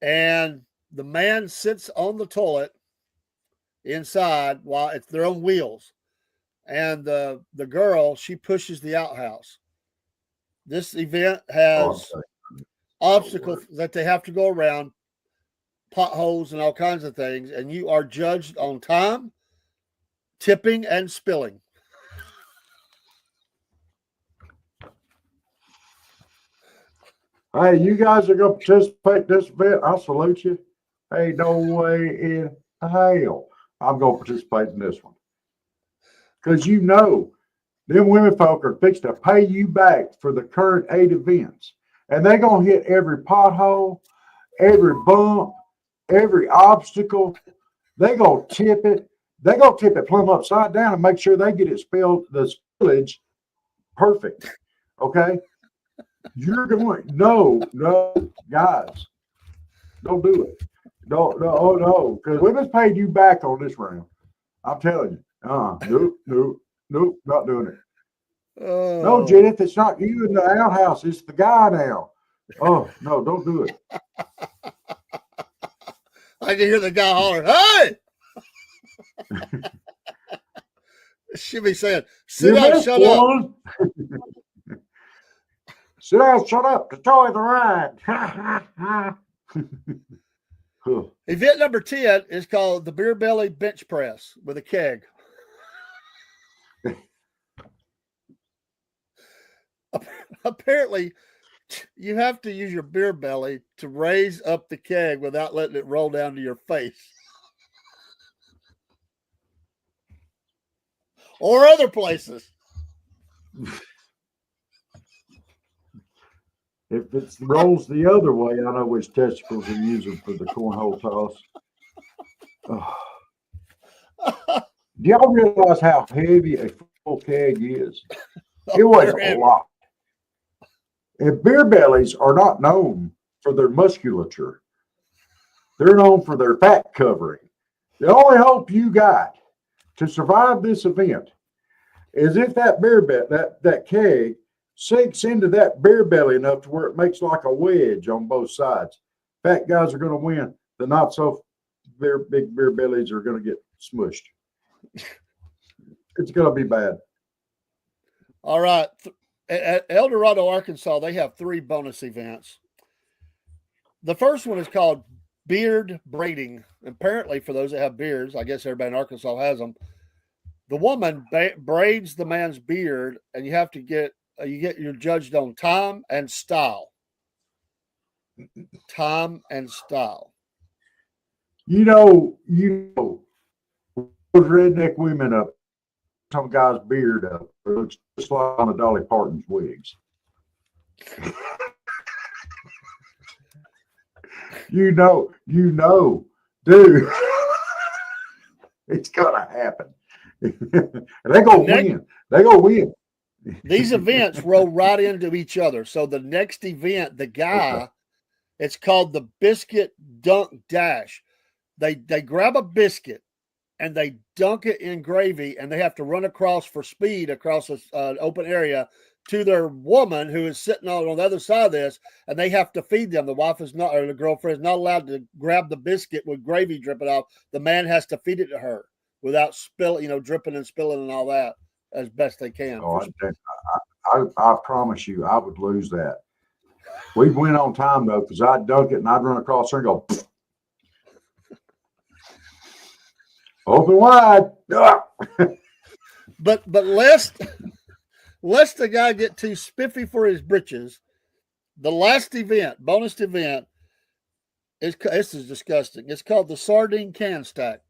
And the man sits on the toilet inside while it's they're on wheels. And the girl, she pushes the outhouse. This event has obstacles that they have to go around, potholes and all kinds of things. And you are judged on time, tipping, and spilling. Hey, you guys are going to participate in this event. I salute you. Hey, no way in hell I'm going to participate in this one. Because you know, them women folk are fixed to pay you back for the current 8 events. And they're going to hit every pothole, every bump, every obstacle. They're going to tip it. They're going to tip it plumb upside down and make sure they get it spilled, the spillage perfect. Okay? You're going, no, guys, don't do it. No, because women's paid you back on this round. I'm telling you. Nope, not doing it. No, Judith, it's not you in the outhouse. It's the guy now. Oh, no, don't do it. I can hear the guy holler, "Hey!" She'll be saying, "Sit You down, missed shut up." one. Sit down, shut up. Enjoy the ride. Event number 10 is called the Beer Belly Bench Press with a keg. Apparently, you have to use your beer belly to raise up the keg without letting it roll down to your face or other places. If it rolls the other way, I know which testicles are using for the cornhole toss. Oh. Do y'all realize how heavy a full keg is? It weighs a lot. And beer bellies are not known for their musculature. They're known for their fat covering. The only hope you got to survive this event is if that that keg sinks into that beer belly enough to where it makes like a wedge on both sides. Fat guys are going to win. The not so big beer bellies are going to get smushed. It's going to be bad. All right. At El Dorado, Arkansas, they have 3 bonus events. The first one is called beard braiding. Apparently, for those that have beards, I guess everybody in Arkansas has them. The woman braids the man's beard, and you have to you're judged on time and style. Time and style. You know, those redneck women up, some guy's beard up. It looks just like one of Dolly Parton's wigs. you know, dude. It's gonna happen. And they're gonna win. They're gonna win. These events roll right into each other. So the next event, the guy, it's called the Biscuit Dunk Dash. They grab a biscuit and they dunk it in gravy, and they have to run across for speed across an open area to their woman who is sitting on the other side of this, and they have to feed them. The wife is not, or the girlfriend is not allowed to grab the biscuit with gravy dripping off. The man has to feed it to her without dripping and spilling and all that as best they can. Oh, I promise you, I would lose that. We went on time though, because I'd dunk it and I'd run across there and go, open wide. But lest the guy get too spiffy for his britches, the last event, bonus event, this is disgusting. It's called the sardine can stack.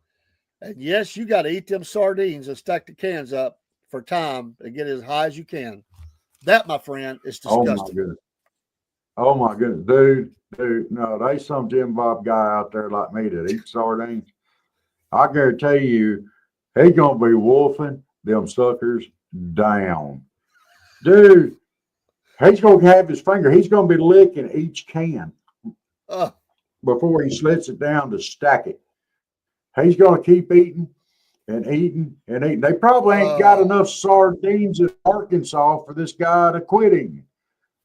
And yes, you got to eat them sardines and stack the cans up for time and get as high as you can. That, my friend, is disgusting. Oh my goodness, dude, no, there's some Jim Bob guy out there like me that eats sardines. I guarantee you, he's gonna be wolfing them suckers down, dude. He's gonna have his finger. He's gonna be licking each can before he slits it down to stack it. He's gonna keep eating and eating and eating. They probably ain't got enough sardines in Arkansas for this guy to quit eating.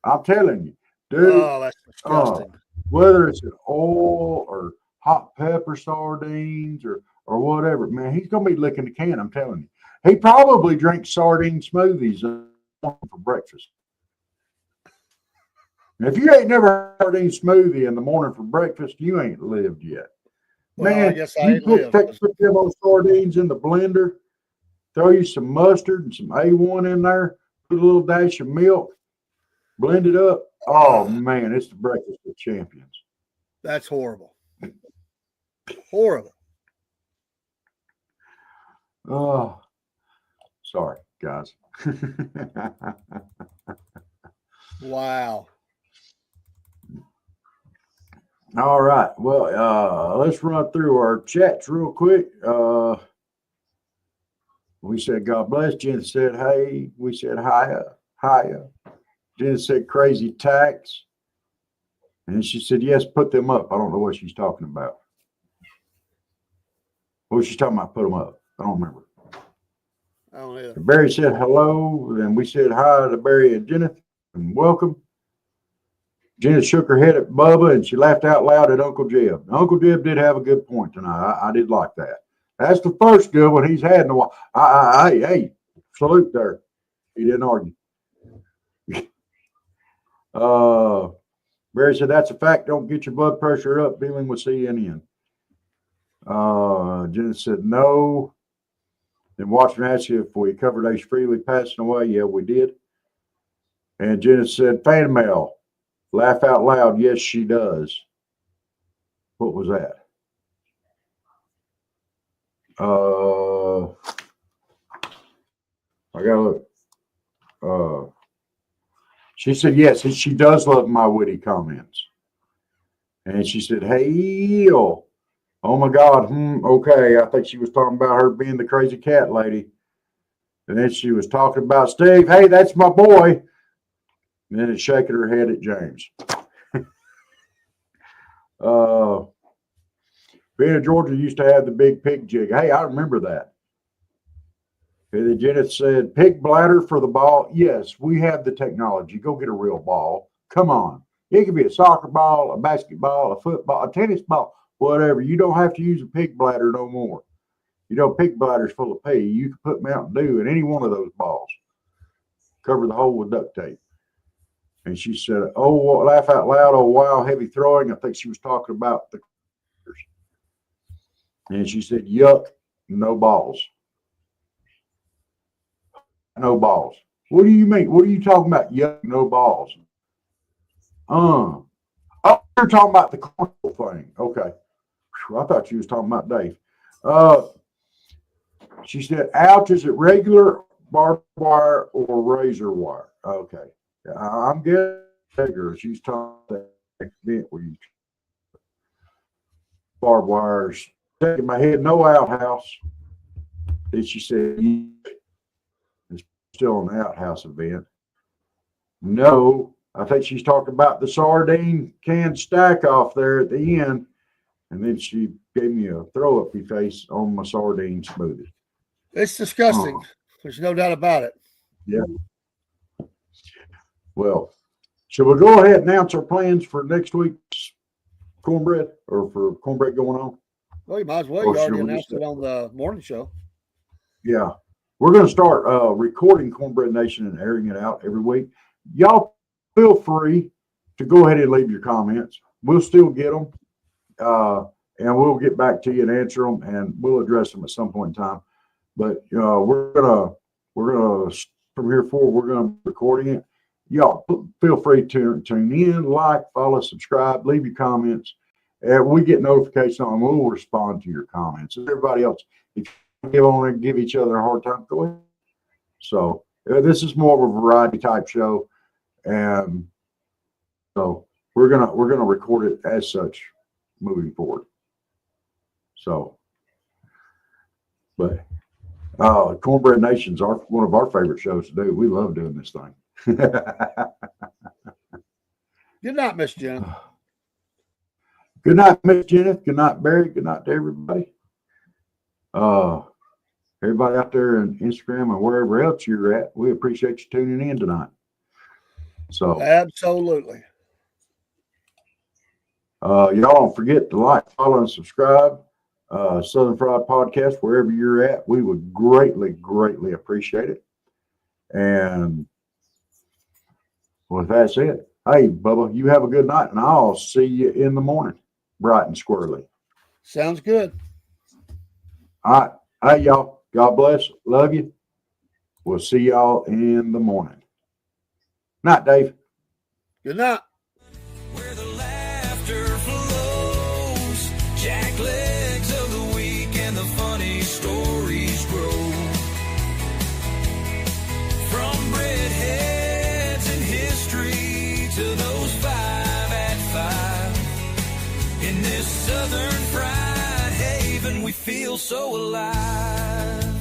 I'm telling you, dude. Oh, that's disgusting. Whether it's an oil or hot pepper sardines or whatever, man, he's gonna be licking the can. I'm telling you. He probably drinks sardine smoothies for breakfast. And if you ain't never had a sardine smoothie in the morning for breakfast, you ain't lived yet. Well, Man, I guess I you put them old sardines in the blender, throw you some mustard and some A1 in there, put a little dash of milk, blend it up. Oh man, it's the breakfast of champions. That's horrible. Horrible. Oh, sorry, guys. Wow. All right. Well, let's run through our chats real quick. We said, God bless. Jen said, hey. We said, hiya. Jen said, crazy tax. And she said, yes, put them up. I don't know what she's talking about. What was she talking about? Put them up. I don't remember. I don't either. Barry said hello. And we said hi to Barry and Jennifer and welcome. Jenna shook her head at Bubba, and she laughed out loud at Uncle Jeb. Uncle Jeb did have a good point tonight. I did like that. That's the first good one he's had in a while. Hey, salute there. He didn't argue. Barry said, that's a fact. Don't get your blood pressure up dealing with CNN. Jenna said, no. Then Watson asked you if we covered Ace Frehley passing away. Yeah, we did. And Jenna said, fan mail. Laugh out loud. Yes, she does. What was that? I gotta look. She said, yes, she does love my witty comments. And she said, hey, oh my God. Okay. I think she was talking about her being the crazy cat lady. And then she was talking about Steve. Hey, that's my boy. And then it's shaking her head at James. Being Georgia used to have the big pig jig. Hey, I remember that. And then Janet said, pig bladder for the ball. Yes, we have the technology. Go get a real ball. Come on. It could be a soccer ball, a basketball, a football, a tennis ball, whatever. You don't have to use a pig bladder no more. You know, pig bladder's full of pee. You can put Mountain Dew in any one of those balls. Cover the hole with duct tape. And she said, oh, laugh out loud. Oh, wow, heavy throwing. I think she was talking about the. And she said, yuck, no balls. No balls. What do you mean? What are you talking about? Yuck, no balls. Oh, you're talking about the cornhole thing. Okay. Whew, I thought she was talking about Dave. She said, ouch, is it regular barbed wire or razor wire? Okay. I'm getting bigger. She's talking about that event where you barbed wires. Shaking my head, no outhouse. Then she said, it's still an outhouse event. No, I think she's talking about the sardine can stack off there at the end. And then she gave me a throw-up-y face on my sardine smoothie. It's disgusting. There's no doubt about it. Yeah. Well, shall we go ahead and announce our plans for next week's cornbread or for cornbread going on? Well, you might as well. You already announced it on the morning show. Yeah. We're going to start recording Cornbread Nation and airing it out every week. Y'all feel free to go ahead and leave your comments. We'll still get them, and we'll get back to you and answer them, and we'll address them at some point in time. But we're gonna from here forward, we're gonna be recording it. Y'all feel free to tune in, like, follow, subscribe, leave your comments. And we get notifications on, we'll respond to your comments. And everybody else, if you want to give each other a hard time, go ahead. So this is more of a variety type show, and so we're gonna record it as such moving forward. So, but Cornbread Nation's one of our favorite shows to do. We love doing this thing. Good night, Miss Jen. Good night, Miss Jennifer. Good night, Barry. Good night to everybody. Everybody out there on Instagram and wherever else you're at, we appreciate you tuning in tonight. So absolutely. Y'all don't forget to like, follow, and subscribe. Southern Fried Podcast, wherever you're at, we would greatly, greatly appreciate it. And with that said, hey, Bubba, you have a good night, and I'll see you in the morning, bright and squirrely. Sounds good. All right. Hey, y'all. God bless. Love you. We'll see y'all in the morning. Night, Dave. Good night. Where the laughter flows, Jack legs of the week and the funny stories grow. From breadheads in history to those 5 at 5. In this southern fried haven, we feel so alive.